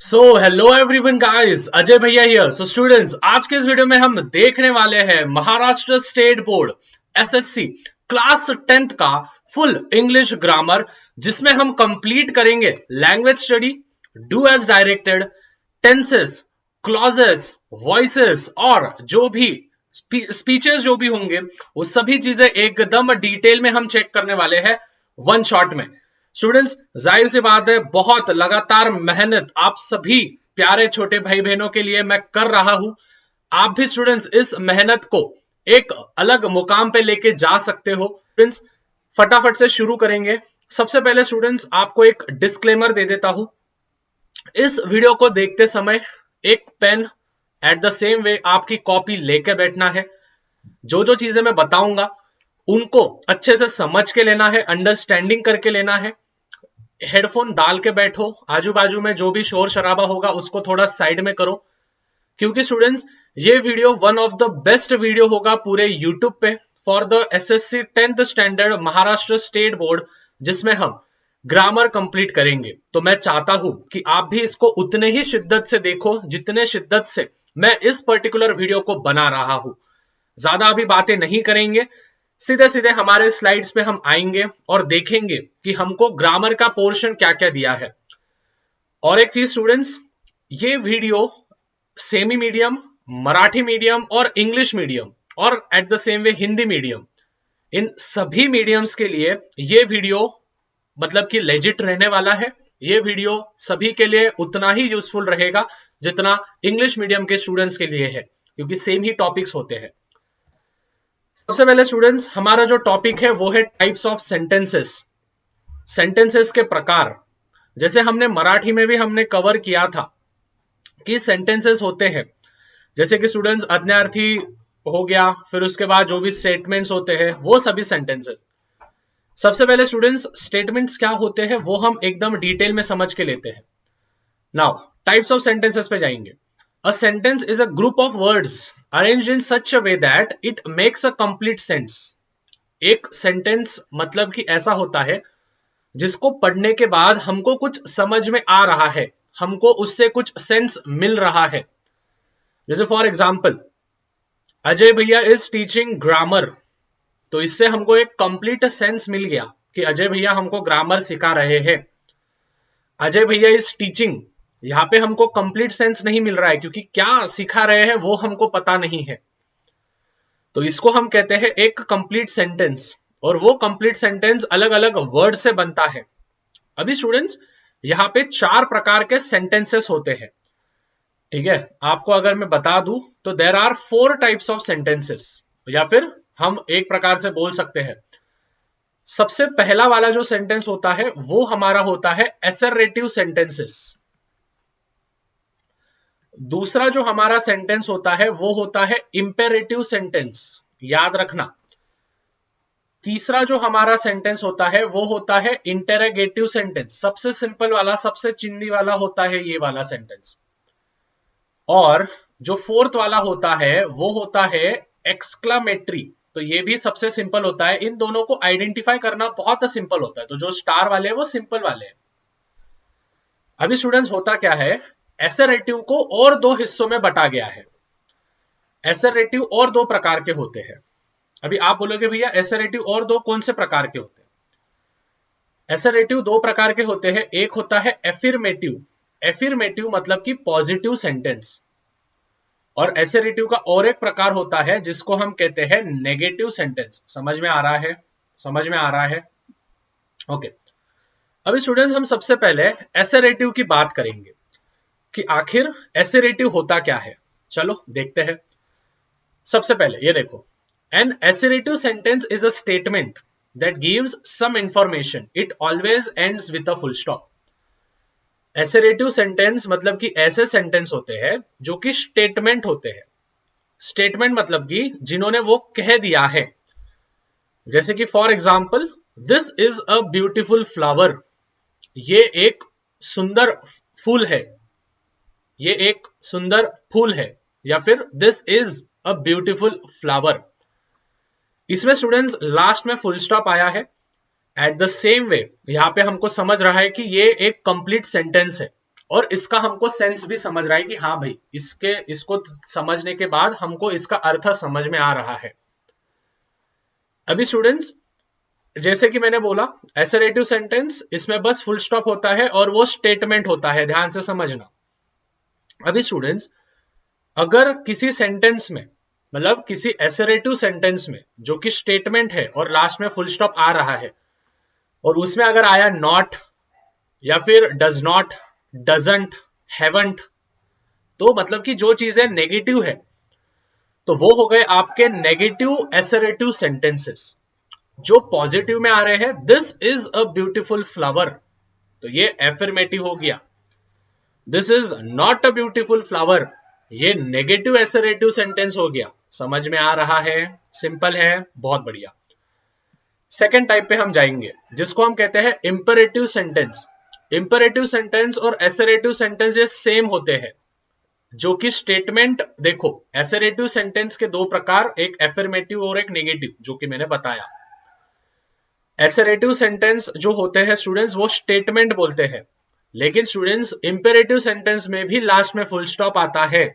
So hello everyone guys, Ajay भैया here. So students, आज के इस वीडियो में हम देखने वाले हैं Maharashtra state board SSC class 10th का फुल इंग्लिश ग्रामर, जिसमें हम कंप्लीट करेंगे language study, do as directed, tenses, clauses, voices और जो भी स्पीचेस जो भी होंगे वो सभी चीजें एकदम डिटेल में हम चेक करने वाले हैं वन शॉट में। स्टूडेंट्स, जाहिर सी बात है, बहुत लगातार मेहनत आप सभी प्यारे छोटे भाई बहनों के लिए मैं कर रहा हूं। आप भी स्टूडेंट्स इस मेहनत को एक अलग मुकाम पे लेके जा सकते हो। स्टूडेंट्स, फटाफट से शुरू करेंगे। सबसे पहले स्टूडेंट्स, आपको एक डिस्क्लेमर दे देता हूं। इस वीडियो को देखते समय एक pen, at the same way आपकी कॉपी लेके बैठना है। जो जो चीजें मैं बताऊंगा उनको अच्छे से समझ के लेना है, अंडरस्टैंडिंग करके लेना है। हेडफोन डाल के बैठो, आजू बाजू में जो भी शोर शराबा होगा उसको थोड़ा साइड में करो, क्योंकि स्टूडेंट्स ये video one of the best video होगा पूरे यूट्यूब पे for the assessee 10th standard Maharashtra state board, जिसमें हम ग्रामर कंप्लीट करेंगे। तो मैं चाहता हूं कि आप भी इसको उतने ही शिद्दत से देखो जितने शिद्दत से मैं इस पर्टिकुलर वीडियो को बना रहा हूं। ज्यादा अभी बातें नहीं करेंगे, सीधे सीधे हमारे स्लाइड्स पे हम आएंगे और देखेंगे कि हमको ग्रामर का पोर्शन क्या क्या दिया है। और एक चीज स्टूडेंट्स, ये video semi medium, Marathi medium और इंग्लिश मीडियम और at the same way Hindi medium, इन सभी मीडियम्स के लिए ये वीडियो मतलब कि लेजिट रहने वाला है। ये वीडियो सभी के लिए उतना ही यूजफुल रहेगा जितना इंग्लिश मीडियम के स्टूडेंट्स के लिए है, क्योंकि सेम ही टॉपिक्स होते हैं। सबसे पहले स्टूडेंट्स, हमारा जो टॉपिक है वो है टाइप्स ऑफ सेंटेंसेस। सेंटेंसेस के प्रकार, जैसे हमने मराठी में भी हमने कवर किया था कि सेंटेंसेस होते हैं, जैसे कि स्टूडेंट्स आज्ञार्थी हो गया, फिर उसके बाद जो भी स्टेटमेंट्स होते हैं वो सभी सेंटेंसेस। सबसे पहले स्टूडेंट्स, स्टेटमेंट्स क्या होते हैं वो हम एकदम डिटेल में समझ के लेते हैं। नाउ टाइप्स ऑफ सेंटेंसेस पे जाएंगे। A sentence is a group of words arranged in such a way that it makes a complete sense. एक सेंटेंस मतलब कि ऐसा होता है जिसको पढ़ने के बाद हमको कुछ समझ में आ रहा है, हमको उससे कुछ सेंस मिल रहा है। जैसे फॉर एग्जाम्पल, अजय भैया इज टीचिंग ग्रामर, तो इससे हमको एक कंप्लीट सेंस मिल गया कि अजय भैया हमको ग्रामर सिखा रहे हैं। अजय भैया इज टीचिंग, यहां पे हमको कंप्लीट सेंस नहीं मिल रहा है, क्योंकि क्या सिखा रहे हैं वो हमको पता नहीं है। तो इसको हम कहते हैं एक कंप्लीट सेंटेंस, और वो कंप्लीट सेंटेंस अलग अलग वर्ड से बनता है। अभी स्टूडेंट्स, यहाँ पे 4 प्रकार के सेंटेंसेस होते हैं, ठीक है। आपको अगर मैं बता दूं तो there are 4 types of sentences, या फिर हम एक प्रकार से बोल सकते हैं। सबसे पहला वाला जो सेंटेंस होता है वो हमारा होता है एसर्रेटिव सेंटेंसेस। दूसरा जो हमारा सेंटेंस होता है वो होता है इंपेरेटिव सेंटेंस, याद रखना। तीसरा जो हमारा सेंटेंस होता है वो होता है इंटेरोगेटिव सेंटेंस, सबसे सिंपल वाला, सबसे चिंदी वाला होता है ये वाला सेंटेंस। और जो फोर्थ वाला होता है वो होता है एक्सक्लामेटरी, तो ये भी सबसे सिंपल होता है। इन दोनों को आइडेंटिफाई करना बहुत सिंपल होता है, तो जो स्टार वाले हैं वो सिंपल वाले हैं। अभी स्टूडेंट्स, होता क्या है, एसर्रेटिव को और 2 हिस्सों में बटा गया है। एसर्रेटिव और 2 प्रकार के होते हैं। अभी आप बोलोगे भैया एसर्रेटिव और 2 कौन से प्रकार के होते हैं? एसर्रेटिव 2 प्रकार के होते हैं। एक होता है एफिर्मेटिव, एफिर्मेटिव मतलब कि पॉजिटिव सेंटेंस, और एसर्रेटिव का और एक प्रकार होता है जिसको हम कहते हैं नेगेटिव सेंटेंस। समझ में आ रहा है? समझ में आ रहा है? ओके। अभी स्टूडेंट्स, हम सबसे पहले एसर्रेटिव की बात करेंगे कि आखिर एसर्रेटिव होता क्या है। चलो देखते हैं। सबसे पहले ये देखो, an assertive sentence is a statement that gives some information, it always ends with a full stop. Assertive sentence मतलब कि ऐसे सेंटेंस होते हैं जो कि स्टेटमेंट होते हैं। स्टेटमेंट मतलब कि जिन्होंने वो कह दिया है, जैसे कि for example, this is a beautiful flower, ये एक सुंदर फूल है, ये एक सुंदर फूल है, या फिर this is a beautiful flower. इसमें स्टूडेंट्स लास्ट में फुल स्टॉप आया है। एट द सेम वे यहां पे हमको समझ रहा है कि ये एक कंप्लीट सेंटेंस है, और इसका हमको सेंस भी समझ रहा है कि हाँ भाई इसको समझने के बाद हमको इसका अर्थ समझ में आ रहा है। अभी स्टूडेंट्स, जैसे कि मैंने बोला एसरेटिव सेंटेंस, इसमें बस फुल स्टॉप होता है और वो स्टेटमेंट होता है, ध्यान से समझना। अभी स्टूडेंट्स, अगर किसी सेंटेंस में, मतलब किसी एसरेटिव सेंटेंस में जो कि स्टेटमेंट है और लास्ट में फुल स्टॉप आ रहा है, और उसमें अगर आया नॉट या फिर डज नॉट, डजंट, हैवंट, तो मतलब कि जो चीजें नेगेटिव है, तो वो हो गए आपके नेगेटिव एसरेटिव सेंटेंसेस। जो पॉजिटिव में आ रहे हैं, this is a beautiful flower, तो ये एफर्मेटिव हो गया। This is not a beautiful flower, ये नेगेटिव एसरेटिव सेंटेंस हो गया। समझ में आ रहा है? सिंपल है, बहुत बढ़िया। सेकेंड टाइप पे हम जाएंगे, जिसको हम कहते हैं इंपरेटिव सेंटेंस। इंपरेटिव सेंटेंस और एसरेटिव सेंटेंस ये सेम होते हैं, जो कि स्टेटमेंट, देखो एसरेटिव सेंटेंस के दो प्रकार, एक एफर्मेटिव और एक नेगेटिव, जो कि मैंने बताया। एसरेटिव सेंटेंस जो होते हैं स्टूडेंट्स, वो स्टेटमेंट बोलते हैं, लेकिन स्टूडेंट्स इंपेरेटिव सेंटेंस में भी लास्ट में फुल स्टॉप आता है,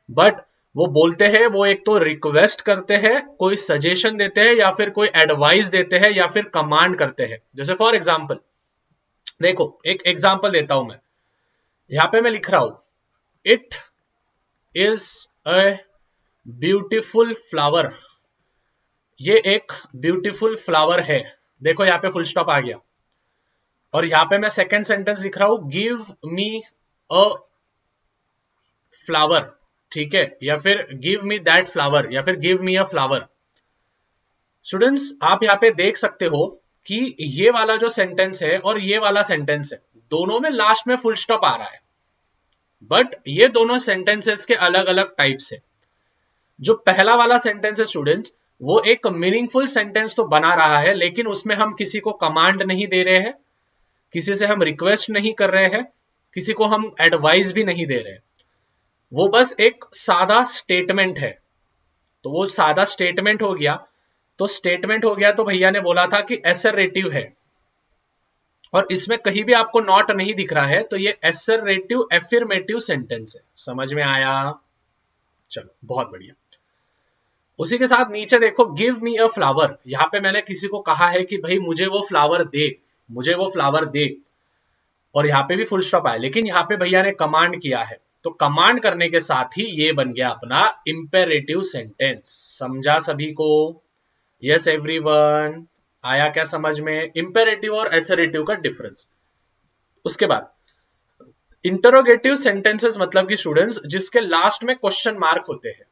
बट वो बोलते हैं, वो एक तो रिक्वेस्ट करते हैं, कोई सजेशन देते हैं, या फिर कोई एडवाइस देते हैं, या फिर कमांड करते हैं। जैसे फॉर एग्जाम्पल, देखो एक एग्जाम्पल देता हूं मैं, यहां पे मैं लिख रहा हूं it is a beautiful flower, ये एक ब्यूटीफुल फ्लावर है। देखो यहाँ पे फुल स्टॉप आ गया, और यहां पे मैं सेकंड सेंटेंस लिख रहा हूं, गिव मी अ फ्लावर, ठीक है, या फिर गिव मी दैट फ्लावर, या फिर गिव मी अ फ्लावर। स्टूडेंट्स, आप यहाँ पे देख सकते हो कि ये वाला जो सेंटेंस है और ये वाला सेंटेंस है, दोनों में लास्ट में फुल स्टॉप आ रहा है, बट ये दोनों सेंटेंसेस के अलग अलग टाइप्स है। जो पहला वाला सेंटेंस है स्टूडेंट्स, वो एक मीनिंगफुल सेंटेंस तो बना रहा है, लेकिन उसमें हम किसी को कमांड नहीं दे रहे हैं, किसी से हम रिक्वेस्ट नहीं कर रहे हैं, किसी को हम एडवाइस भी नहीं दे रहे हैं, वो बस एक सादा स्टेटमेंट है। तो वो सादा स्टेटमेंट हो गया, तो स्टेटमेंट हो गया, तो भैया ने बोला था कि एसरेटिव है, और इसमें कहीं भी आपको नॉट नहीं दिख रहा है, तो ये एसरेटिव एफर्मेटिव सेंटेंस है। समझ में आया? चलो बहुत बढ़िया। उसी के साथ नीचे देखो, गिव मी अ फ्लावर, यहां पे मैंने किसी को कहा है कि भाई मुझे वो फ्लावर दे, मुझे वो फ्लावर दे, और यहाँ पे भी फुल स्टॉप आया, लेकिन यहाँ पे भैया ने कमांड किया है, तो कमांड करने के साथ ही ये बन गया अपना इंपेरेटिव सेंटेंस। समझा सभी को? यस एवरीवन, आया क्या समझ में इंपेरेटिव और एसरेटिव का डिफरेंस? उसके बाद इंटरोगेटिव सेंटेंसेस, मतलब कि स्टूडेंट्स जिसके लास्ट में क्वेश्चन मार्क होते हैं,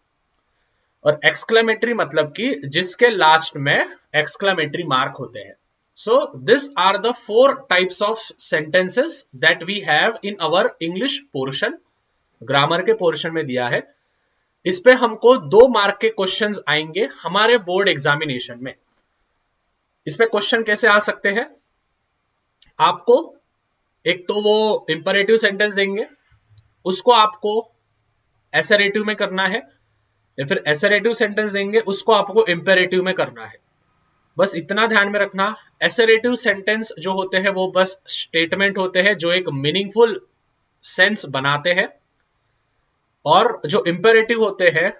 और एक्सक्लेमेटरी मतलब कि जिसके लास्ट में एक्सक्लेमेटरी मार्क होते हैं। So these are the four types of sentences that we have in our English portion. Grammar के पोर्शन में दिया है, इस पे हमको 2 मार्क के क्वेश्चंस आएंगे हमारे बोर्ड एग्जामिनेशन में। इसमें क्वेश्चन कैसे आ सकते हैं? आपको एक तो वो इंपरेटिव सेंटेंस देंगे, उसको आपको एसरेटिव में करना है, या फिर एसरेटिव सेंटेंस देंगे, उसको आपको इंपेरेटिव में करना है। बस इतना ध्यान में रखना, एसरेटिव सेंटेंस जो होते हैं वो बस स्टेटमेंट होते हैं जो एक मीनिंगफुल सेंस बनाते हैं, और जो इंपेरेटिव होते हैं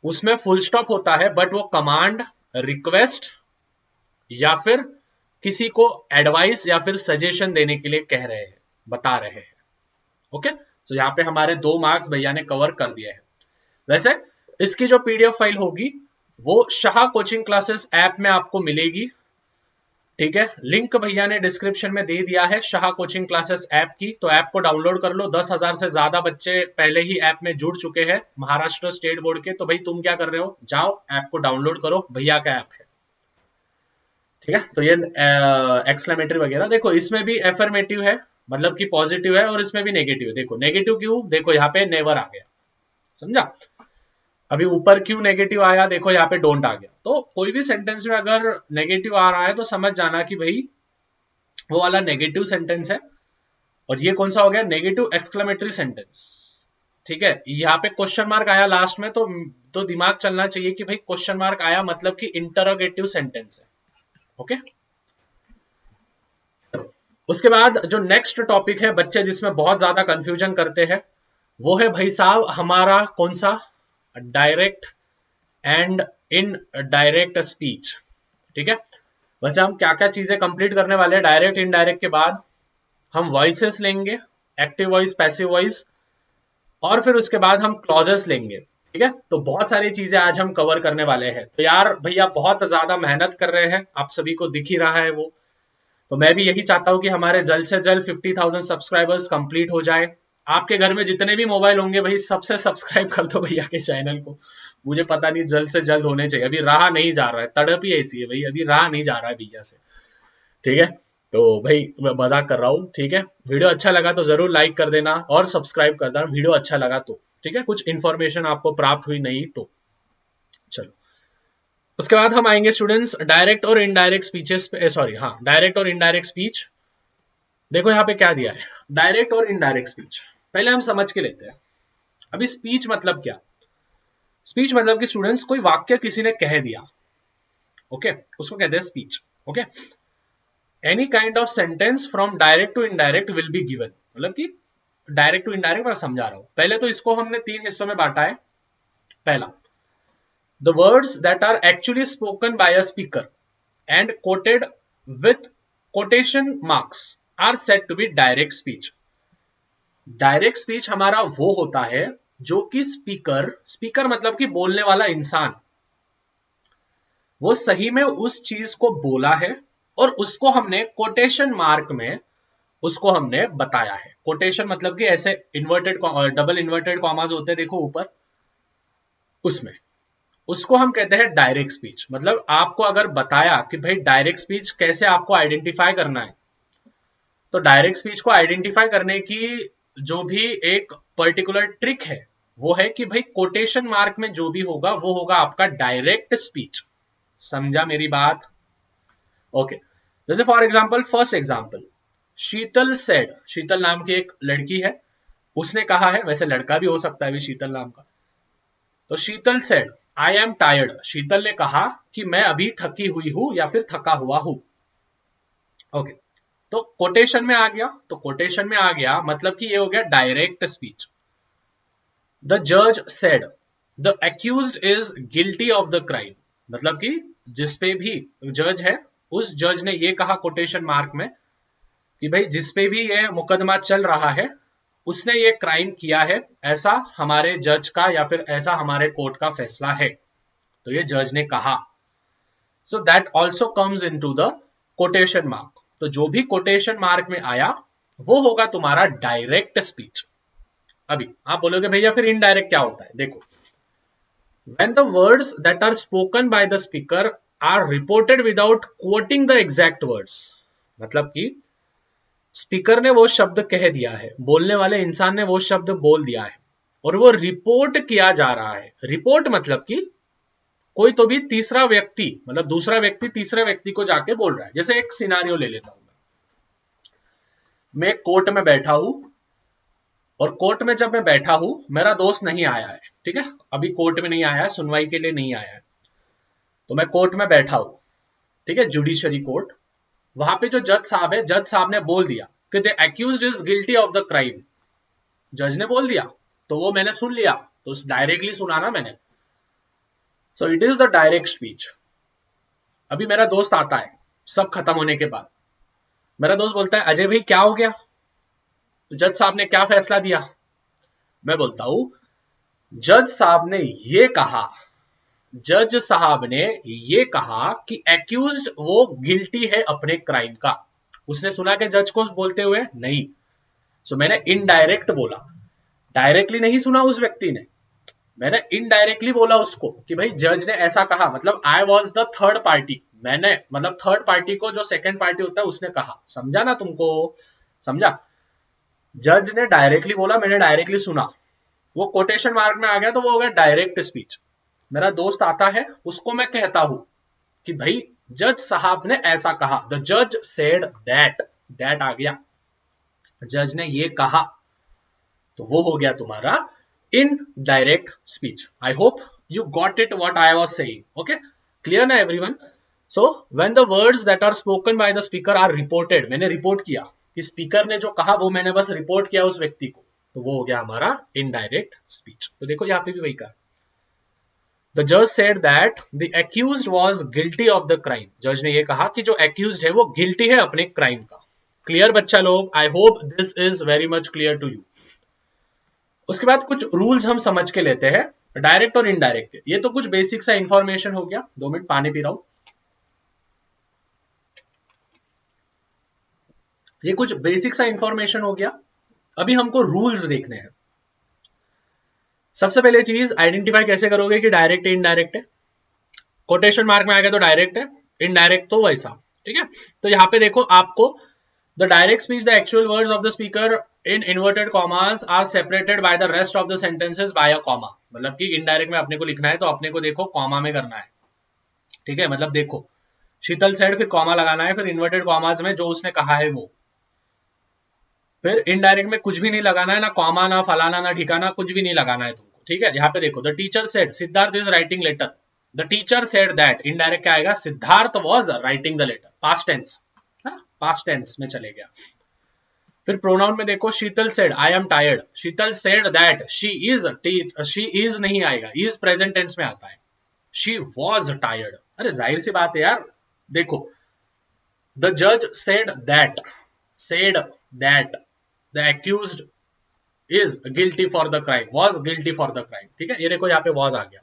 उसमें फुल स्टॉप होता है, बट वो कमांड, रिक्वेस्ट या फिर किसी को एडवाइस या फिर सजेशन देने के लिए कह रहे हैं, बता रहे हैं। ओके, तो यहाँ पे हमारे 2 मार्क्स भैया ने कवर कर दिए हैं। वैसे इसकी जो पीडीएफ फाइल होगी वो शाह कोचिंग क्लासेस ऐप में आपको मिलेगी, ठीक है। लिंक भैया ने डिस्क्रिप्शन में दे दिया है शाह कोचिंग क्लासेस ऐप की, तो ऐप को डाउनलोड कर लो। 10,000 से ज्यादा बच्चे पहले ही ऐप में जुड़ चुके हैं महाराष्ट्र स्टेट बोर्ड के, तो भाई तुम क्या कर रहे हो, जाओ ऐप को डाउनलोड करो, भैया का ऐप है, ठीक है। तो ये एक्सक्लेमेटरी वगैरह देखो, इसमें भी एफर्मेटिव है, मतलब कि पॉजिटिव है, और इसमें भी नेगेटिव है। देखो नेगेटिव क्यों, देखो यहाँ पे नेवर आ गया, समझा। अभी ऊपर क्यों नेगेटिव आया, देखो यहाँ पे डोंट आ गया। तो कोई भी सेंटेंस में अगर नेगेटिव आ रहा है तो समझ जाना कि भाई वो वाला नेगेटिव सेंटेंस है, और ये कौन सा हो गया, नेगेटिव एक्सक्लेमेटरी सेंटेंस, ठीक है। यहाँ पे क्वेश्चन मार्क आया लास्ट में, तो दिमाग चलना चाहिए कि भाई क्वेश्चन मार्क आया मतलब कि इंटरोगेटिव सेंटेंस है। ओके, उसके बाद जो नेक्स्ट टॉपिक है बच्चे जिसमें बहुत ज्यादा कंफ्यूजन करते हैं वो है भाई साहब हमारा कौन सा, direct and in direct speech. ठीक है, वैसे हम क्या क्या चीजें कंप्लीट करने वाले हैं डायरेक्ट इनडायरेक्ट के बाद, हम वॉइसेस लेंगे, एक्टिव वॉइस, पैसिव वॉइस, और फिर उसके बाद हम क्लॉजेस लेंगे। ठीक है, तो बहुत सारी चीजें आज हम कवर करने वाले हैं। तो यार भैया बहुत ज्यादा मेहनत कर रहे हैं, आप सभी को दिख ही रहा है वो। तो मैं भी यही चाहता हूं कि हमारे जल्द से जल्द 50,000 सब्सक्राइबर्स कंप्लीट हो जाए। आपके घर में जितने भी मोबाइल होंगे भाई सबसे सब्सक्राइब कर दो भैया के चैनल को। मुझे पता नहीं जल्द से जल्द होने चाहिए, अभी रहा नहीं जा रहा है, तड़प ही ऐसी है भाई, अभी रहा नहीं जा रहा है भैया से। ठीक है, तो भाई मैं मजाक कर रहा हूँ। ठीक है, वीडियो अच्छा लगा तो जरूर लाइक कर देना और सब्सक्राइब कर देना, वीडियो अच्छा लगा तो। ठीक है, कुछ इंफॉर्मेशन आपको प्राप्त हुई नहीं तो। चलो, उसके बाद हम आएंगे स्टूडेंट्स डायरेक्ट और इनडायरेक्ट स्पीचेस पे, सॉरी हाँ, डायरेक्ट और इनडायरेक्ट स्पीच। देखो यहाँ पे क्या दिया है, डायरेक्ट और इनडायरेक्ट स्पीच पहले हम समझ के लेते हैं। अभी स्पीच मतलब क्या, स्पीच मतलब कि स्टूडेंट्स कोई वाक्य किसी ने कह दिया, ओके, उसको कहते हैं speech. Okay, any kind of sentence from direct to indirect will be given, मतलब कि डायरेक्ट टू इनडायरेक्ट मैं समझा रहा हूं। पहले तो इसको हमने 3 हिस्सों में बांटा है। पहला, the words that are actually spoken by a speaker and quoted with quotation marks are said to be direct speech. Direct speech हमारा वो होता है जो कि स्पीकर, स्पीकर मतलब कि बोलने वाला इंसान, वो सही में उस चीज को बोला है और उसको हमने कोटेशन मार्क में उसको हमने बताया है। कोटेशन मतलब कि ऐसे इन्वर्टेड, डबल इन्वर्टेड कॉमास होते हैं देखो ऊपर, उसमें, उसको हम कहते हैं डायरेक्ट स्पीच। मतलब आपको अगर बताया कि भाई डायरेक्ट स्पीच कैसे आपको आइडेंटिफाई करना है, तो डायरेक्ट स्पीच को आइडेंटिफाई करने की जो भी एक पर्टिकुलर ट्रिक है वो है कि भाई कोटेशन मार्क में जो भी होगा वो होगा आपका डायरेक्ट स्पीच। समझा मेरी बात? ओके, जैसे for example, first example, Sheetal said, Sheetal नाम की एक लड़की है, उसने कहा है, वैसे लड़का भी हो सकता है भी शीतल नाम का। तो शीतल सेड आई एम टायर्ड, शीतल ने कहा कि मैं अभी थकी हुई हूं या फिर थका हुआ हूं। ओके, तो कोटेशन में आ गया, तो कोटेशन में आ गया मतलब कि ये हो गया डायरेक्ट स्पीच। द जज said the accused is guilty of the crime, मतलब कि जिसपे भी जज है उस जज ने ये कहा कोटेशन मार्क में कि भाई जिसपे भी ये मुकदमा चल रहा है उसने ये क्राइम किया है, ऐसा हमारे जज का या फिर ऐसा हमारे कोर्ट का फैसला है। तो ये जज ने कहा, so that also comes into the quotation mark. तो जो भी कोटेशन मार्क में आया वो होगा तुम्हारा डायरेक्ट स्पीच। अभी आप बोलोगे भैया फिर इनडायरेक्ट क्या होता है, देखो, when the words that are spoken by the speaker are reported without quoting the exact words, मतलब कि स्पीकर ने वो शब्द कह दिया है, बोलने वाले इंसान ने वो शब्द बोल दिया है और वो रिपोर्ट किया जा रहा है। रिपोर्ट मतलब कि कोई तो भी तीसरा व्यक्ति, मतलब दूसरा व्यक्ति तीसरे व्यक्ति को जाके बोल रहा है। जैसे एक सिनारियो ले लेता हूं, मैं कोर्ट में बैठा हूं और कोर्ट में जब मैं बैठा हूं मेरा दोस्त नहीं आया है, ठीक है, अभी कोर्ट में नहीं आया है, सुनवाई के लिए नहीं आया है, तो मैं कोर्ट में बैठा हूं, ठीक है, जुडिशरी कोर्ट। वहां पे जो जज साहब है, जज साहब ने बोल दिया कि the accused is guilty of the crime, जज ने बोल दिया तो वो मैंने सुन लिया, तो डायरेक्टली सुना ना मैंने, so it is the direct speech. अभी मेरा दोस्त आता है, सब खत्म होने के बाद मेरा दोस्त बोलता है अजय भाई क्या हो गया, जज साहब ने क्या फैसला दिया? मैं बोलता हूं जज साहब ने ये कहा, जज साहब ने ये कहा कि एक्यूज्ड वो गिल्टी है अपने क्राइम का। उसने सुना कि जज को बोलते हुए? नहीं, सो मैंने इनडायरेक्ट बोला, डायरेक्टली नहीं सुना उस व्यक्ति ने, मैंने इनडायरेक्टली बोला उसको कि भाई जज ने ऐसा कहा, मतलब I was the third party, मैंने मतलब थर्ड पार्टी को जो सेकंड पार्टी होता है उसने कहा। समझा ना तुमको? समझा? जज ने डायरेक्टली बोला, मैंने डायरेक्टली सुना, वो कोटेशन मार्क में आ गया तो वो हो गया डायरेक्ट स्पीच। मेरा दोस्त आता है, उसको मैं कहता हूं कि भाई जज साहब ने ऐसा कहा, द जज सेड दैट, दैट आ गया, जज ने ये कहा, तो वो हो गया तुम्हारा indirect speech. I hope you got it what I was saying. Okay, clear ना everyone? So when the words that are spoken by the speaker are reported, मैंने रिपोर्ट किया कि स्पीकर ने जो कहा वो मैंने बस रिपोर्ट किया उस व्यक्ति को, तो वो हो गया हमारा इनडायरेक्ट स्पीच। तो देखो यहाँ पे भी वही कहा, द जज said that the accused was guilty of the crime, जज ने ये कहा कि जो एक्यूज्ड है वो गिल्टी है अपने क्राइम का। क्लियर बच्चा लोग? I hope this is very much clear to you. उसके बाद कुछ रूल्स हम समझ के लेते हैं, डायरेक्ट और इनडायरेक्ट। ये तो कुछ बेसिक सा इंफॉर्मेशन हो गया। 2 मिनट पानी पी रहा हूं। ये कुछ बेसिक सा इंफॉर्मेशन हो गया। अभी हमको रूल्स देखने हैं। सबसे पहले चीज आइडेंटिफाई कैसे करोगे कि डायरेक्ट है इनडायरेक्ट है। कोटेशन मार्क में आएगा तो डायरेक्ट है, इनडायरेक्ट तो वैसा। ठीक है, तो यहाँ पे देखो आपको the direct speech the actual words of the speaker in inverted commas are separated by the rest of the sentences by a comma. मतलब कि इनडायरेक्ट में अपने को लिखना है तो अपने को देखो कॉमा में करना है। ठीक है, मतलब देखो शीतल सेड, फिर कॉमा लगाना है, फिर इन्वर्टेड कॉमास में जो उसने कहा है वो, फिर इनडायरेक्ट में कुछ भी नहीं लगाना है, ना कॉमा ना फलाना ना ठिकाना, कुछ भी नहीं लगाना है तुमको। ठीक है, यहाँ पे देखो the teacher said Siddharth is writing letter, the teacher said that, indirect क्या आएगा, Siddharth was writing the letter, past tense, past tense में चले गया। फिर प्रोनाउन में देखो Sheetal said I am tired, Sheetal said that she is नहीं आएगा, इज प्रेजेंट टेंस में आता है, शी वाज टायर्ड। अरे जाहिर सी बात है यार, देखो द जज said that the accused is guilty for the crime, was guilty for the crime. ठीक है, ये देखो यहाँ पे वॉज आ गया।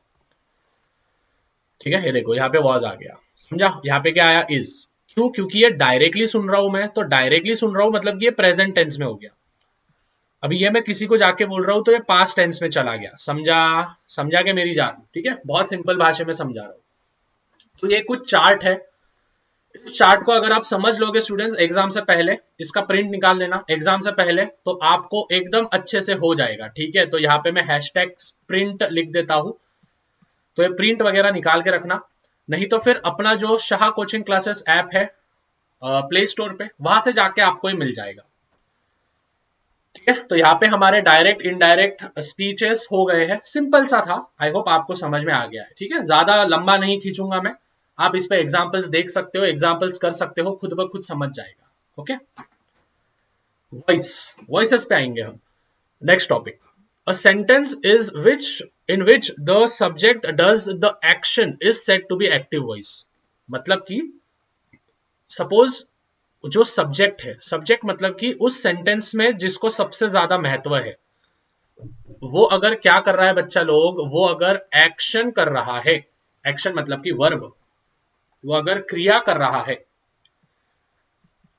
ठीक है, ये देखो यहाँ पे वॉज आ गया, समझा? यहाँ पे क्या आया, इज। क्यों? क्योंकि ये डायरेक्टली सुन रहा हूं मैं, तो डायरेक्टली सुन रहा हूं मतलब कि ये प्रेजेंट टेंस में हो गया। अभी ये मैं किसी को जाके बोल रहा हूं तो ये पास्ट टेंस में चला गया। समझा के मेरी जान? ठीक है, बहुत सिंपल भाषा में समझा रहा हूं। तो ये कुछ चार्ट है, इस चार्ट को अगर आप समझ लोगे स्टूडेंट्स एग्जाम से पहले, इसका प्रिंट निकाल लेना एग्जाम से पहले, तो आपको एकदम अच्छे से हो जाएगा। ठीक है, तो यहाँ पे मैं हैशटैग प्रिंट लिख देता हूं, तो ये प्रिंट वगैरह निकाल के रखना। नहीं तो फिर अपना जो शाह कोचिंग क्लासेस ऐप है प्ले स्टोर पे, वहां से जाके आपको ये मिल जाएगा। ठीक है, तो यहाँ पे हमारे डायरेक्ट इनडायरेक्ट स्पीचेस हो गए हैं, सिंपल सा था। आई होप आपको समझ में आ गया है। ठीक है, ज्यादा लंबा नहीं खींचूंगा मैं, आप इस पे एग्जाम्पल्स देख सकते हो, एग्जाम्पल्स कर सकते हो, खुद ब खुद समझ जाएगा। ओके, वॉइसेस पे आएंगे हम। Next topic, a sentence is in which the subject does the action is said to be active voice. मतलब कि सपोज जो सब्जेक्ट है, सब्जेक्ट मतलब कि उस सेंटेंस में जिसको सबसे ज्यादा महत्व है, वो अगर क्या कर रहा है बच्चा लोग, वो अगर एक्शन कर रहा है, एक्शन मतलब कि वर्ब, वो अगर क्रिया कर रहा है,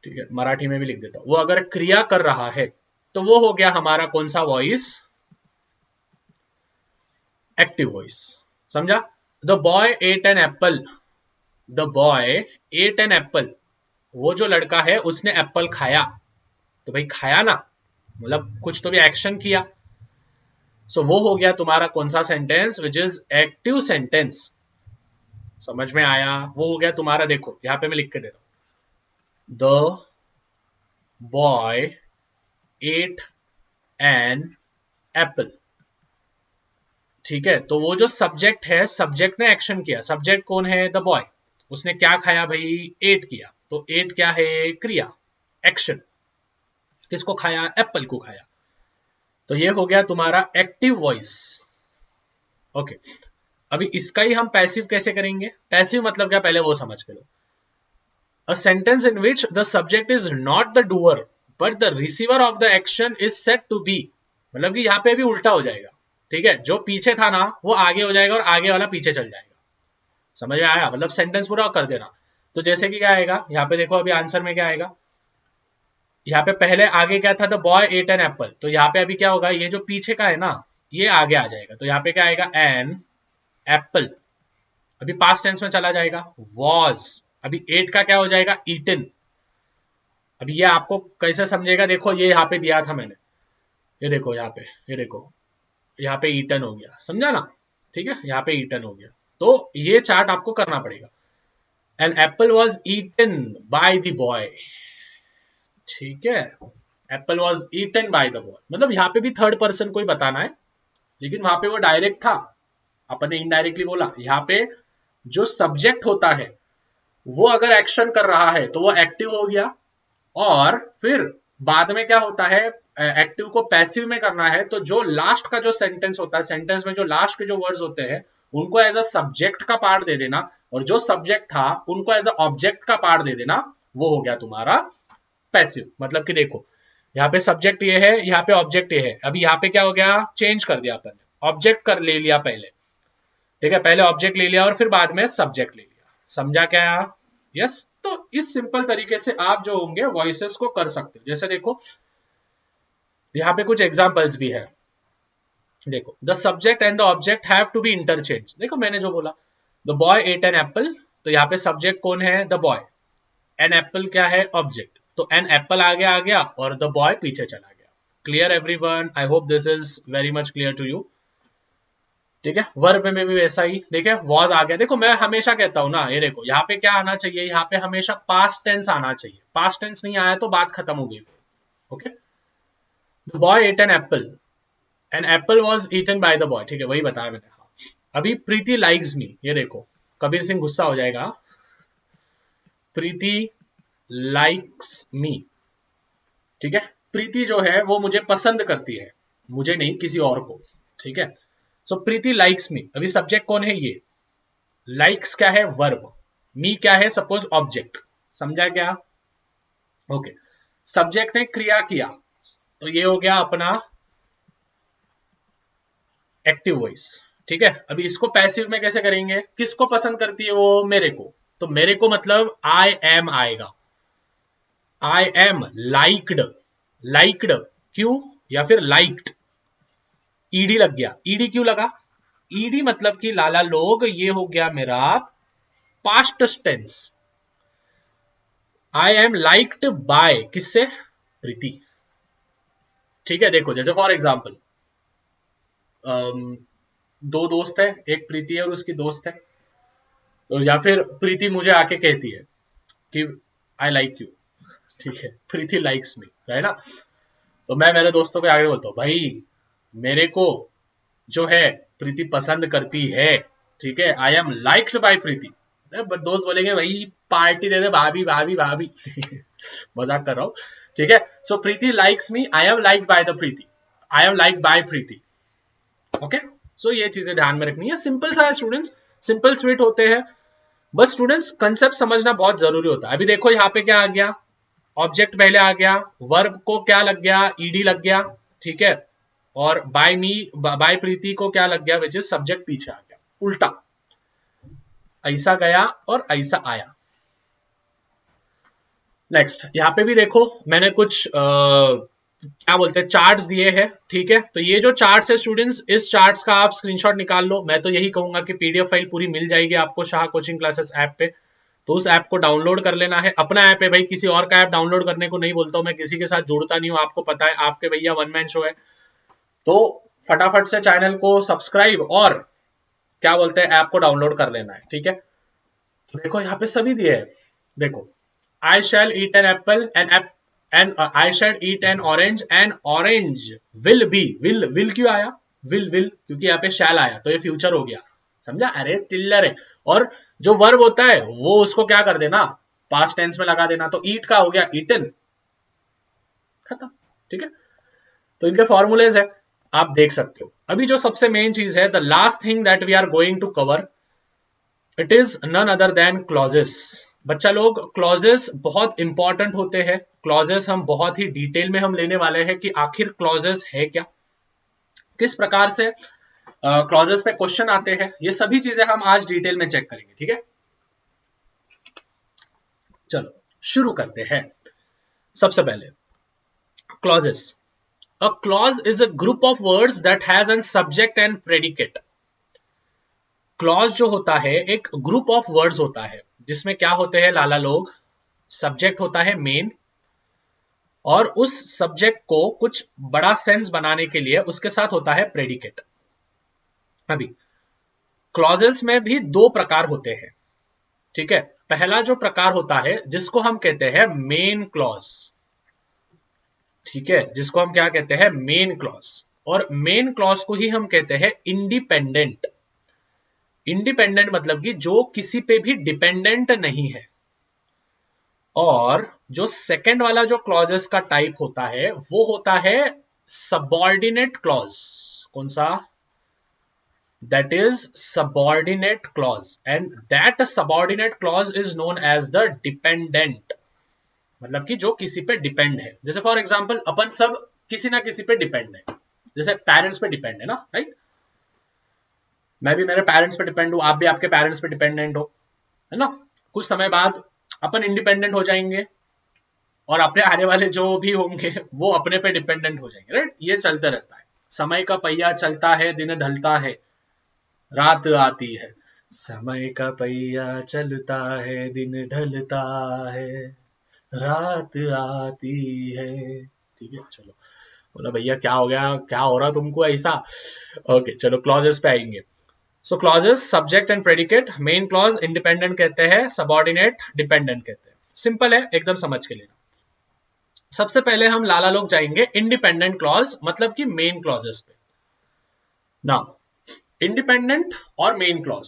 ठीक है मराठी में भी लिख देता हूं, वो अगर क्रिया कर रहा है तो वो हो गया हमारा कौन सा वॉइस, एक्टिव वॉइस। समझा? The boy ate an apple, the boy ate an apple, वो जो लड़का है उसने एप्पल खाया, तो भाई खाया ना, मतलब कुछ तो भी एक्शन किया। सो वो हो गया तुम्हारा कौन सा sentence, which is active sentence. समझ में आया? वो हो गया तुम्हारा, देखो यहां पे मैं लिख के देता हूं, the boy ate an apple. ठीक है, तो वो जो सब्जेक्ट है, सब्जेक्ट ने एक्शन किया, सब्जेक्ट कौन है, द बॉय, उसने क्या खाया भाई, एट किया, तो एट क्या है, क्रिया, एक्शन। किसको खाया, एप्पल को खाया। तो ये हो गया तुम्हारा एक्टिव वॉइस। ओके, अभी इसका ही हम पैसिव कैसे करेंगे। पैसिव मतलब क्या, पहले वो समझ के लो। A sentence in which the subject is not the doer but the receiver of the action is said to be. मतलब कि यहाँ पे भी उल्टा हो जाएगा। ठीक है, जो पीछे था ना वो आगे हो जाएगा और आगे वाला पीछे चल जाएगा। समझ में आया? मतलब सेंटेंस पूरा कर देना। तो जैसे कि क्या आएगा यहाँ पे, देखो अभी आंसर में क्या आएगा, यहाँ पे पहले आगे क्या था, the boy ate an apple, तो यहाँ पे अभी क्या होगा, ये जो पीछे का है ना ये आगे आ जाएगा, तो यहाँ पे क्या आएगा, एन एप्पल, अभी पास्ट टेंस में चला जाएगा, वॉज, अभी एट का क्या हो जाएगा, ईटन। अभी ये आपको कैसे समझेगा, देखो ये यहाँ पे दिया था मैंने, ये देखो यहाँ पे, ये देखो यहाँ पे ईटन हो गया, समझा ना? ठीक है, यहाँ पे ईटन हो गया, तो ये चार्ट आपको करना पड़ेगा। An apple was eaten by the boy. ठीक है, apple was eaten by the boy, मतलब यहाँ पे भी थर्ड पर्सन को ही बताना है, लेकिन वहां पे वो डायरेक्ट था, अपन ने इनडायरेक्टली बोला। यहाँ पे जो सब्जेक्ट होता है वो अगर एक्शन कर रहा है तो वो एक्टिव हो गया, और फिर बाद में क्या होता है, एक्टिव को पैसिव में करना है तो जो लास्ट का जो सेंटेंस होता है, सेंटेंस में जो लास्ट के जो वर्ड्स होते हैं उनको एज अ सब्जेक्ट का पार्ट दे देना, और जो सब्जेक्ट था उनको एज अ ऑब्जेक्ट का पार्ट दे देना, वो हो गया तुम्हारा पैसिव। मतलब कि देखो यहाँ पे सब्जेक्ट ये है, यहाँ पे ऑब्जेक्ट ये है, अभी यहाँ पे क्या हो गया, चेंज कर दिया अपन ने, ऑब्जेक्ट कर ले लिया पहले, ठीक है, पहले ऑब्जेक्ट ले लिया और फिर बाद में सब्जेक्ट ले लिया, समझा क्या? यस। तो इस सिंपल तरीके से आप जो होंगे वॉइसेस को कर सकते हो। जैसे देखो यहाँ पे कुछ एग्जांपल्स भी है, देखो the subject and the object have to be interchange. देखो मैंने जो बोला the boy ate an apple, तो यहाँ पे सब्जेक्ट कौन है, द बॉय, एन एप्पल क्या है, ऑब्जेक्ट, तो एन एप्पल आगे आ गया और द बॉय पीछे चला गया। Clear everyone? I hope this is very much clear to you. ठीक है, वर्ब में भी वैसा ही, देखिए वॉज आ गया। देखो मैं हमेशा कहता हूं ना, ये देखो यहाँ पे क्या आना चाहिए, यहाँ पे हमेशा पास्ट टेंस आना चाहिए, पास्ट टेंस नहीं आया तो बात खत्म हो गई। Okay, the boy ate an apple, an apple was eaten by the boy, ठीक है वही बताया मैंने। हाँ, अभी प्रीति लाइक्स मी, ये देखो कबीर सिंह गुस्सा हो जाएगा, प्रीति लाइक्स मी, ठीक है, प्रीति जो है वो मुझे पसंद करती है, मुझे नहीं किसी और को, ठीक है। सो प्रीति लाइक्स मी, अभी सब्जेक्ट कौन है, ये लाइक्स क्या है, वर्ब, मी क्या है, सपोज ऑब्जेक्ट, समझा क्या? ओके, सब्जेक्ट ने क्रिया किया तो ये हो गया अपना एक्टिव वॉइस, ठीक है। अभी इसको पैसिव में कैसे करेंगे, किसको पसंद करती है वो, मेरे को, तो मेरे को मतलब आई एम आएगा, आई एम लाइक्ड, लाइक्ड क्यों, या फिर लाइक्ड, ईडी लग गया, ईडी क्यों लगा, ईडी मतलब कि लाला लोग ये हो गया मेरा past tense, I am liked by किससे, प्रीति, ठीक है। देखो जैसे फॉर एग्जाम्पल दो दोस्त है, एक प्रीति है और उसकी दोस्त है, तो या फिर प्रीति मुझे आके कहती है कि आई लाइक यू, ठीक है, प्रीति लाइक्स मी, है ना। तो मैं मेरे दोस्तों के आगे बोलता हूँ भाई मेरे को जो है प्रीति पसंद करती है, ठीक है, आई am liked by Preeti. But दोस्त बोलेंगे भाई पार्टी दे दे भाभी भाभी भाभी मजाक कर रहा हूँ, ठीक है। So Preeti likes me, I am liked by the Preeti, I am liked by Preeti. Okay, so ये चीजें ध्यान में रखनी है, सिंपल सा है स्टूडेंट्स, सिंपल स्वीट होते हैं, बस स्टूडेंट्स कंसेप्ट समझना बहुत जरूरी होता है। अभी देखो यहाँ पे क्या आ गया, ऑब्जेक्ट पहले आ गया, वर्ब को क्या लग गया, ईडी लग गया, ठीक है, और बाय मी बाय प्रीति को क्या लग गया, विच इज सब्जेक्ट पीछे आ गया, उल्टा ऐसा गया और ऐसा आया। नेक्स्ट यहाँ पे भी देखो मैंने कुछ क्या बोलते हैं चार्ट्स दिए हैं, ठीक है। तो ये जो चार्ट्स है स्टूडेंट्स, इस चार्ट्स का आप स्क्रीनशॉट निकाल लो। मैं तो यही कहूंगा कि पीडीएफ फाइल पूरी मिल जाएगी आपको शाह कोचिंग क्लासेस ऐप पे, तो उस ऐप को डाउनलोड कर लेना है। अपना ऐप है भाई, किसी और का ऐप डाउनलोड करने को नहीं बोलता हूं, मैं किसी के साथ जुड़ता नहीं हूं, आपको पता है, आपके भैया वन मैन शो है। तो फटाफट से चैनल को सब्सक्राइब और क्या बोलते हैं ऐप को डाउनलोड कर लेना है, ठीक है। तो देखो यहाँ पे सभी दिए है, देखो I shall eat an apple and I shall eat an orange and orange will be, will क्यों आया, विल क्योंकि यहाँ पे शैल आया तो ये फ्यूचर हो गया, समझा, अरे चिल्लर है। और जो वर्ब होता है वो उसको क्या कर देना, पास्ट टेंस में लगा देना, तो ईट का हो गया ईटन, खत्म, ठीक है। तो इनके फॉर्मूलेज है, आप देख सकते हो। अभी जो सबसे मेन चीज है, the last thing that we are going to cover, it is none other than clauses. बच्चा लोग क्लॉजेस बहुत इंपॉर्टेंट होते हैं, क्लॉजेस हम बहुत ही डिटेल में हम लेने वाले हैं कि आखिर क्लॉजेस है क्या, किस प्रकार से क्लॉजेस पे क्वेश्चन आते हैं, ये सभी चीजें हम आज डिटेल में चेक करेंगे, ठीक है। चलो शुरू करते हैं। सबसे पहले clauses, a clause is a group of words that has an subject and predicate. Clause जो होता है एक ग्रुप ऑफ वर्ड्स होता है जिसमें क्या होते हैं लाला लोग, सब्जेक्ट होता है मेन, और उस सब्जेक्ट को कुछ बड़ा सेंस बनाने के लिए उसके साथ होता है प्रेडिकेट। अभी क्लॉजेस में भी दो प्रकार होते हैं, ठीक है। पहला जो प्रकार होता है जिसको हम कहते हैं मेन क्लॉज, ठीक है, जिसको हम क्या कहते हैं, मेन क्लॉज, और मेन क्लॉज को ही हम कहते हैं इंडिपेंडेंट। इंडिपेंडेंट मतलब कि जो किसी पे भी डिपेंडेंट नहीं है, और जो सेकंड वाला जो क्लॉजेस का टाइप होता है वो होता है सबऑर्डिनेट क्लॉज। कौन सा? That is subordinate clause, and that subordinate clause is known as the dependent. मतलब कि जो किसी पे डिपेंड है। जैसे फॉर एग्जांपल अपन सब किसी ना किसी पे डिपेंड है, जैसे पेरेंट्स पे डिपेंड है ना, राइट? मैं भी मेरे पेरेंट्स पे डिपेंड हूं, आप भी आपके पेरेंट्स पे डिपेंडेंट हो, है ना? कुछ समय बाद अपन इंडिपेंडेंट हो जाएंगे और अपने आने वाले जो भी होंगे वो अपने पे डिपेंडेंट हो जाएंगे, राइट? ये चलते रहता है। समय का पहिया चलता है, दिन ढलता है, रात आती है। समय का पहिया चलता है, दिन ढलता है, रात आती है। ठीक है, चलो। बोला भैया क्या हो गया, क्या हो रहा तुमको ऐसा? ओके, चलो क्लॉजेस पे आएंगे। So clauses subject and predicate. Main clause independent कहते हैं, सबऑर्डिनेट डिपेंडेंट कहते हैं। सिंपल है, एकदम समझ के लेना। सबसे पहले हम लाला लोग जाएंगे इंडिपेंडेंट क्लॉज, मतलब कि मेन क्लॉजेस पे। Now independent or main clause.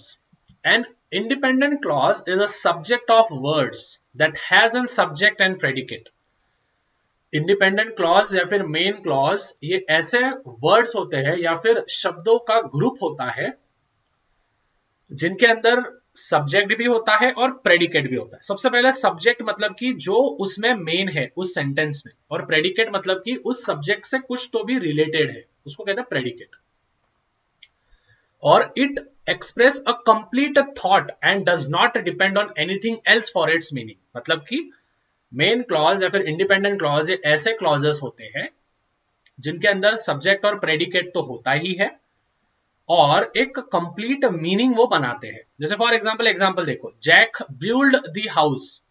An independent clause is a subject of words that has a subject and predicate. Independent clause या फिर मेन क्लॉज ये ऐसे वर्ड्स होते हैं या फिर शब्दों का ग्रुप होता है जिनके अंदर सब्जेक्ट भी होता है और प्रेडिकेट भी होता है। सबसे पहले सब्जेक्ट मतलब कि जो उसमें मेन है उस सेंटेंस में, और प्रेडिकेट मतलब कि उस सब्जेक्ट से कुछ तो भी रिलेटेड है, उसको कहते हैं प्रेडिकेट। और it express a complete thought and does not depend on anything else for its meaning. मतलब कि मेन क्लॉज या फिर इंडिपेंडेंट क्लॉज ये ऐसे क्लॉजेस होते हैं जिनके अंदर सब्जेक्ट और प्रेडिकेट तो होता ही है और एक कंप्लीट मीनिंग वो बनाते हैं। जैसे फॉर एग्जांपल देखो, जैक बिल्ड द हाउस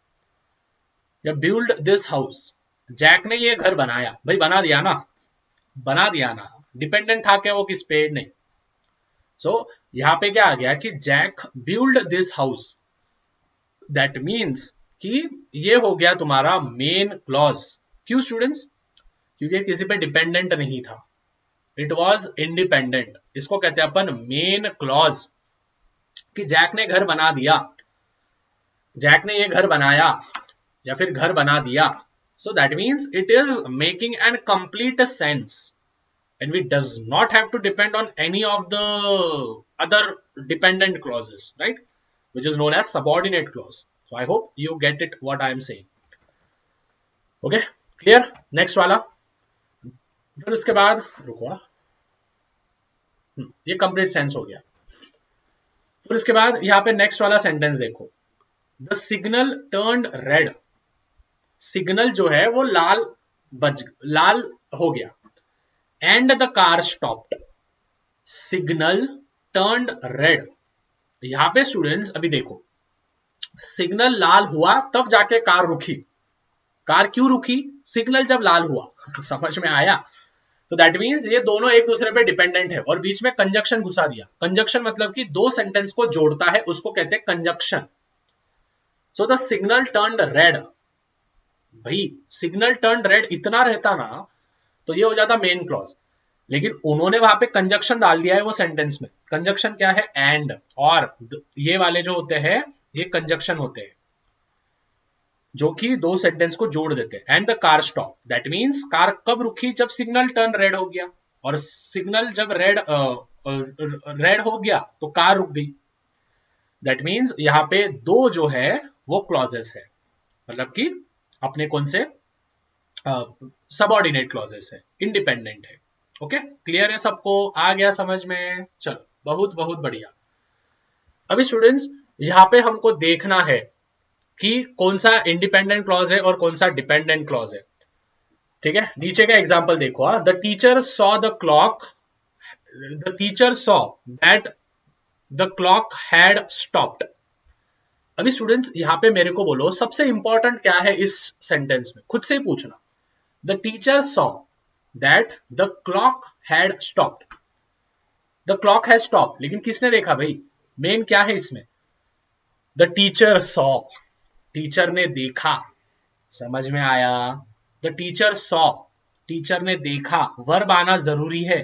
या बिल्ड दिस हाउस। जैक ने ये घर बनाया, भाई बना दिया ना, बना दिया ना, डिपेंडेंट था क्या वो किस पे? नहीं। सो यहां पे क्या आ गया कि Jack build this house, that means कि ये हो गया तुम्हारा मेन क्लॉज। क्यों स्टूडेंट्स? क्योंकि किसी पे डिपेंडेंट नहीं था, इट वॉज इंडिपेंडेंट। इसको कहते हैं अपन मेन क्लॉज। कि जैक ने घर बना दिया, जैक ने ये घर बनाया या फिर घर बना दिया, so that means it is making an complete sense and we does not have to depend on any of the other dependent clauses, right? Which is known as subordinate clause. So I hope you get it what I am saying. Okay, clear? Next वाला। फिर उसके बाद रुको, ये complete sense हो गया। फिर उसके बाद यहाँ पे नेक्स्ट वाला सेंटेंस देखो, the signal turned red. Signal जो है वो लाल हो गया, and the car stopped. Signal turned red. यहां पे स्टूडेंट्स अभी देखो, सिग्नल लाल हुआ तब जाके कार रुकी। कार क्यों रुकी? सिग्नल जब लाल हुआ। समझ में आया? तो दैट मीन्स ये दोनों एक दूसरे पे डिपेंडेंट है और बीच में कंजक्शन घुसा दिया। कंजक्शन मतलब कि दो सेंटेंस को जोड़ता है, उसको कहते हैं conjunction. So the signal turned red. भाई सिग्नल टर्न्ड रेड इतना रहता ना तो ये हो जाता मेन क्लॉज, लेकिन उन्होंने वहां पे कंजक्शन डाल दिया है वो सेंटेंस में। कंजक्शन क्या है? एंड और। ये वाले जो होते हैं ये कंजक्शन होते हैं जो कि दो सेंटेंस को जोड़ देते हैं। And the car stop, that means car कब रुकी? जब सिग्नल टर्न रेड हो गया, और सिग्नल जब रेड हो गया तो कार रुक गई। दैट मीन्स यहाँ पे दो जो है वो क्लॉजेस है, मतलब कि अपने कौन से सबऑर्डिनेट क्लॉजेस है, इंडिपेंडेंट है। ओके, क्लियर है सबको? आ गया समझ में? चलो, बहुत बहुत बढ़िया। अभी स्टूडेंट्स यहाँ पे हमको देखना है कि कौन सा इंडिपेंडेंट क्लॉज है और कौन सा डिपेंडेंट क्लॉज है। ठीक है, नीचे का एग्जांपल देखो। The teacher saw the clock, the teacher saw that the clock had stopped. अभी स्टूडेंट्स यहाँ पे मेरे को बोलो सबसे इंपॉर्टेंट क्या है इस सेंटेंस में, खुद से ही पूछना। The teacher saw that the clock had stopped. The clock has stopped, लेकिन किसने देखा भाई? मेन क्या है इसमें? द टीचर सॉ, टीचर ने देखा। समझ में आया? द टीचर सॉ, टीचर ने देखा। वर्ब आना जरूरी है,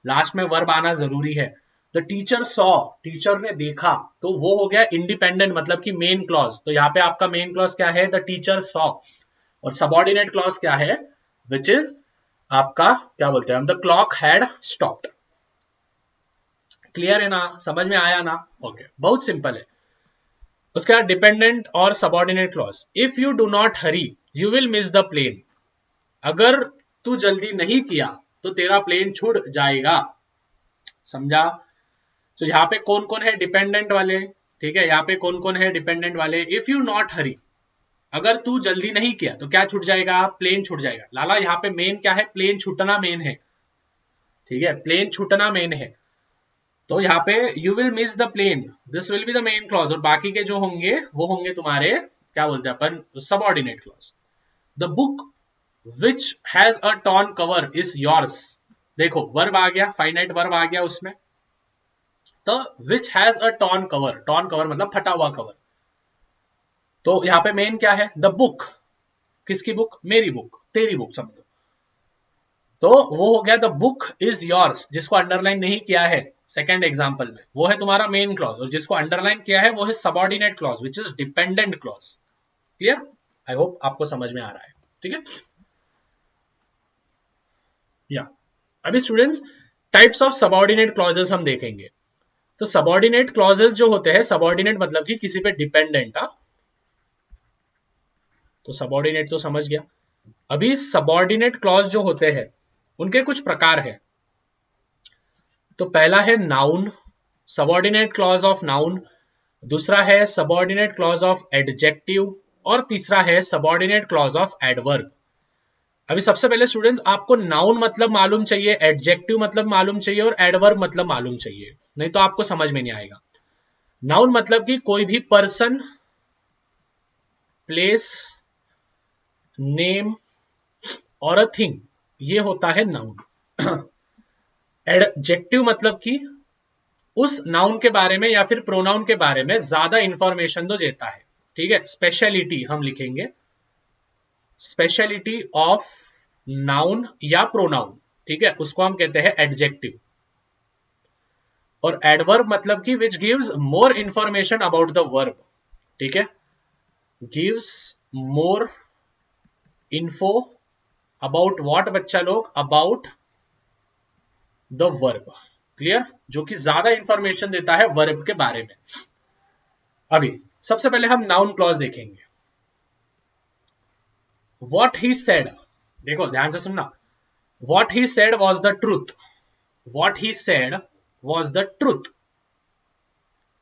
लास्ट में वर्ब आना जरूरी है। द टीचर सॉ, टीचर ने देखा, तो वो हो गया इंडिपेंडेंट मतलब कि मेन क्लॉज। तो यहाँ पे आपका मेन क्लॉज क्या है, द टीचर सॉ, और सबऑर्डिनेट क्लॉज क्या है, विच इज आपका क्या बोलते हैं हम, the clock had stopped. Clear है ना, समझ में आया ना? ओके, बहुत सिंपल है। उसके बाद डिपेंडेंट और subordinate clause, if you do not hurry you will miss the plane. अगर तू जल्दी नहीं किया तो तेरा प्लेन छूट जाएगा, समझा? तो यहाँ पे कौन कौन है डिपेंडेंट वाले, ठीक है, यहाँ पे कौन कौन है डिपेंडेंट वाले, इफ यू नॉट हरी, अगर तू जल्दी नहीं किया तो क्या छूट जाएगा, प्लेन छूट जाएगा। लाला यहाँ पे मेन क्या है, प्लेन छूटना मेन है, ठीक है, प्लेन छूटना मेन है। तो यहाँ पे you will miss the plane, this will be the main clause, और बाकी के जो होंगे वो होंगे तुम्हारे क्या बोलते हैं अपन, subordinate clause. The book which has a torn cover is yours. देखो वर्ब आ गया, फाइनाइट वर्ब आ गया उसमें। तो which has a torn cover, torn cover मतलब फटा हुआ कवर। तो यहाँ पे मेन क्या है, द बुक, किसकी बुक, मेरी बुक, तेरी बुक समझो। तो वो हो गया द बुक इज योर्स, जिसको अंडरलाइन नहीं किया है सेकेंड एग्जाम्पल में वो है तुम्हारा मेन क्लॉज, और जिसको अंडरलाइन किया है वो है subordinate clause which is dependent clause. Clear? I hope आपको समझ में आ रहा है, ठीक है। या अभी students types of subordinate clauses हम देखेंगे। तो सबऑर्डिनेट क्लॉजेस जो होते हैं, सबऑर्डिनेट मतलब कि किसी पे डिपेंडेंट, तो सबऑर्डिनेट तो समझ गया। अभी सबऑर्डिनेट क्लॉज जो होते हैं उनके कुछ प्रकार है। तो पहला है noun, subordinate clause of noun, दूसरा है सबऑर्डिनेट क्लॉज ऑफ एडजेक्टिव, और तीसरा है सबऑर्डिनेट क्लॉज ऑफ एडवर्ब। अभी सबसे पहले स्टूडेंट्स आपको नाउन मतलब मालूम चाहिए, एडजेक्टिव मतलब मालूम चाहिए, और एडवर्ब मतलब मालूम चाहिए, नहीं तो आपको समझ में नहीं आएगा। नाउन मतलब कि कोई भी पर्सन, प्लेस, नेम और अ थिंग, ये होता है नाउन। एडजेक्टिव मतलब कि उस नाउन के बारे में या फिर प्रोनाउन के बारे में ज्यादा इंफॉर्मेशन तो देता है, ठीक है। स्पेशलिटी हम लिखेंगे, स्पेशलिटी ऑफ नाउन या प्रोनाउन, ठीक है, उसको हम कहते हैं एडजेक्टिव। और एडवर्ब मतलब कि which gives more information about the verb, ठीक है, gives more info about what बच्चा लोग, अबाउट द वर्ब। क्लियर? जो कि ज्यादा इंफॉर्मेशन देता है वर्ब के बारे में। अभी सबसे पहले हम नाउन क्लॉज देखेंगे। व्हाट ही सेड, देखो ध्यान से सुनना, what he said was the truth, what he said was the truth.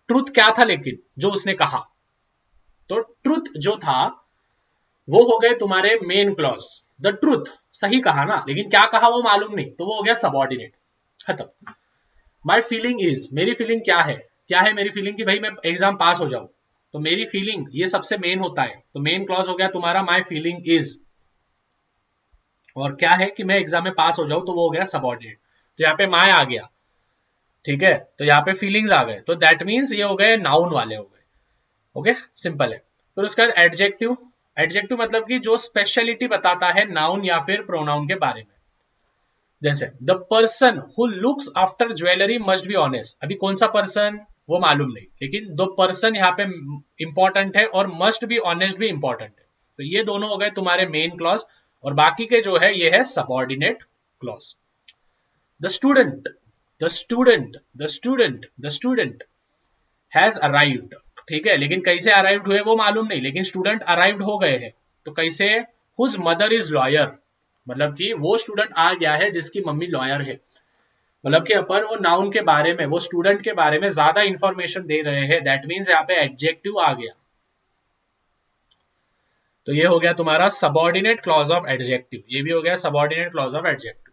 Truth क्या था लेकिन जो उसने कहा, तो ट्रूथ जो था वो हो गए तुम्हारे मेन क्लॉज। द ट्रूथ सही कहा ना, लेकिन क्या कहा वो मालूम नहीं, तो वो हो गया सबऑर्डिनेट, खत्म। माई फीलिंग इज, मेरी फीलिंग क्या है, क्या है मेरी फीलिंग कि भाई मैं एग्जाम पास हो जाऊं, तो मेरी फीलिंग ये सबसे मेन होता है, तो मेन क्लॉज हो गया तुम्हारा माई फीलिंग इज। और क्या है कि मैं एग्जाम में पास हो जाऊं, तो वो हो गया सबऑर्डिनेट। तो यहाँ पे माई आ गया, ठीक है, तो यहाँ पे फीलिंग्स आ गए, तो दैट मीन्स ये हो गए नाउन वाले हो गए। ओके, सिंपल है। फिर उसके बाद एडजेक्टिव, एडजेक्टिव मतलब कि जो स्पेशलिटी बताता है नाउन या फिर प्रोनाउन के बारे में। जैसे the person who looks after jewellery must be honest, अभी कौन सा पर्सन वो मालूम नहीं, लेकिन दो पर्सन यहाँ पे इंपॉर्टेंट है और मस्ट बी ऑनेस्ट भी इंपॉर्टेंट है, तो ये दोनों हो गए तुम्हारे मेन क्लॉज, और बाकी के जो है ये है subordinate clause. The student, the student, the student, the student has arrived, ठीक है, लेकिन कैसे अराइव्ड हुए वो मालूम नहीं, लेकिन स्टूडेंट अराइव्ड हो गए हैं। तो कैसे, हुज मदर इज लॉयर, मतलब कि वो स्टूडेंट आ गया है जिसकी मम्मी लॉयर है, मतलब कि अपन वो नाउन के बारे में, वो स्टूडेंट के बारे में ज्यादा इंफॉर्मेशन दे रहे हैं, दैट मीन्स यहाँ पे एडजेक्टिव आ गया। तो ये हो गया तुम्हारा सबऑर्डिनेट क्लॉज ऑफ एडजेक्टिव, ये भी हो गया सबऑर्डिनेट क्लॉज ऑफ एडजेक्टिव।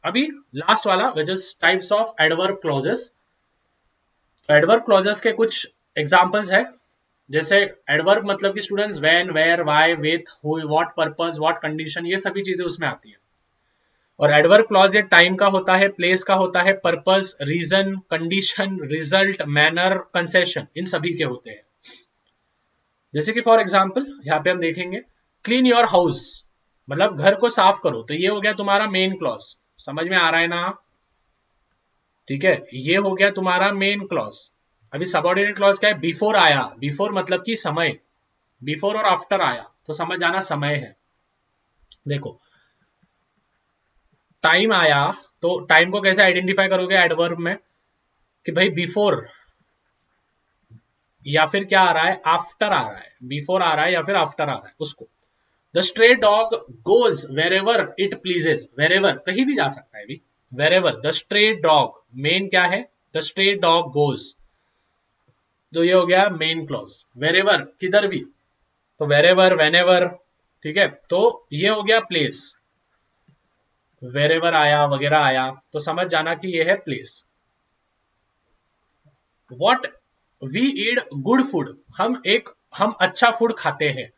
अभी लास्ट वाला which is types of adverb clauses. Adverb clauses के कुछ एग्जांपल्स है, जैसे एडवर्ब मतलब कि students when, where, why, with, who, what purpose, what condition, ये सभी चीजें उसमें आती है। और एडवर्ब क्लॉज ये टाइम का होता है, प्लेस का होता है, purpose, reason, condition, result, manner, concession, इन सभी के होते हैं। जैसे कि फॉर एग्जाम्पल यहाँ पे हम देखेंगे क्लीन योर हाउस, मतलब घर को साफ करो, तो ये हो गया तुम्हारा मेन क्लॉज। समझ में आ रहा है ना? ठीक है, ये हो गया तुम्हारा मेन क्लॉज। अभी सबऑर्डिनेट क्लॉज क्या है, बिफोर आया, बिफोर मतलब कि समय, बिफोर और आफ्टर आया तो समझ जाना समय है। देखो टाइम आया तो टाइम को कैसे आइडेंटिफाई करोगे एडवर्ब में, कि भाई बिफोर या फिर क्या आ रहा है, आफ्टर आ रहा है, बिफोर आ रहा है या फिर आफ्टर आ रहा है उसको। The stray dog goes wherever it pleases, wherever कहीं भी जा सकता है भी, wherever the stray dog, main क्या है, द स्ट्रे डॉग गोज, तो ये हो गया मेन क्लॉज। वेर एवर किधर भी, तो वेर एवर, वेन एवर, ठीक है, तो ये हो गया प्लेस, वेर एवर आया वगैरह आया तो समझ जाना कि ये है place. What we eat good food, हम अच्छा फूड खाते हैं,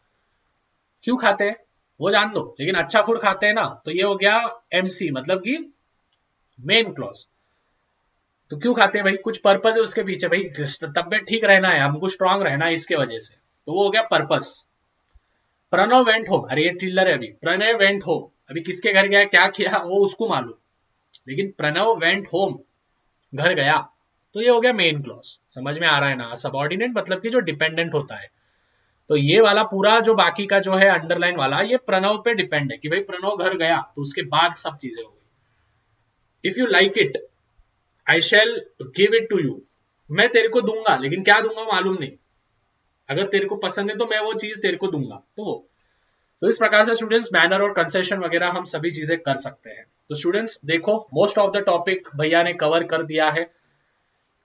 क्यों खाते हैं वो जान दो, लेकिन अच्छा फूड खाते हैं ना, तो ये हो गया एमसी मतलब कि मेन क्लॉज। तो क्यों खाते हैं भाई, कुछ पर्पस है उसके पीछे, भाई तबियत ठीक रहना है, हमको स्ट्रांग रहना है इसके वजह से, तो वो हो गया पर्पस। प्रणव वेंट होम, अरे ये चिल्लर है, अभी प्रणय वेंट होम, अभी किसके घर गया क्या किया वो उसको मालूम, लेकिन प्रणव वेंट होम घर गया, तो ये हो गया मेन क्लॉज। समझ में आ रहा है ना, सबऑर्डिनेट मतलब कि जो डिपेंडेंट होता है, तो ये वाला पूरा जो बाकी का जो है अंडरलाइन वाला, ये प्रणव पे डिपेंड है कि भाई प्रणव घर गया तो उसके बाद सब चीजें हो गई। If you like it I shall give it to you, मैं तेरे को दूंगा, लेकिन क्या दूंगा मालूम नहीं, अगर तेरे को पसंद है तो मैं वो चीज तेरे को दूंगा, तो इस प्रकार से स्टूडेंट्स बैनर और कंसेशन वगैरह हम सभी चीजें कर सकते हैं। तो स्टूडेंट्स देखो मोस्ट ऑफ द टॉपिक भैया ने कवर कर दिया है,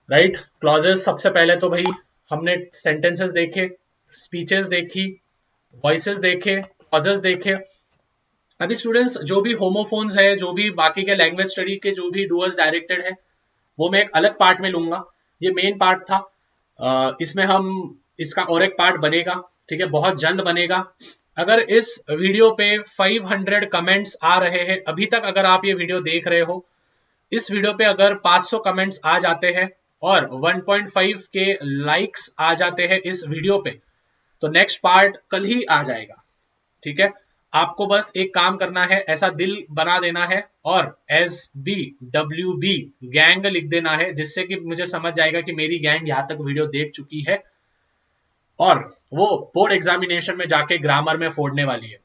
राइट। क्लॉजेस सबसे पहले तो भाई हमने सेंटेंसेस देखे, स्पीचेस देखी, वॉइसेस देखे, क्लॉजेस देखे। अभी स्टूडेंट्स जो भी होमोफोन्स है, जो भी बाकी के लैंग्वेज स्टडी के जो भी डूअर्स डायरेक्टेड है, वो मैं एक अलग पार्ट में लूंगा। ये मेन पार्ट था, इसमें हम इसका और एक पार्ट बनेगा, ठीक है, बहुत जल्द बनेगा। अगर इस वीडियो पे 500 कमेंट्स आ रहे हैं अभी तक, अगर आप ये वीडियो देख रहे हो, इस वीडियो पे अगर 500 कमेंट्स आ जाते हैं और 1.5 के लाइक्स आ जाते हैं इस वीडियो पे, तो नेक्स्ट पार्ट कल ही आ जाएगा, ठीक है। आपको बस एक काम करना है, ऐसा दिल बना देना है और SBWB गैंग लिख देना है, जिससे कि मुझे समझ जाएगा कि मेरी गैंग यहां तक वीडियो देख चुकी है और वो बोर्ड एग्जामिनेशन में जाके ग्रामर में फोड़ने वाली है।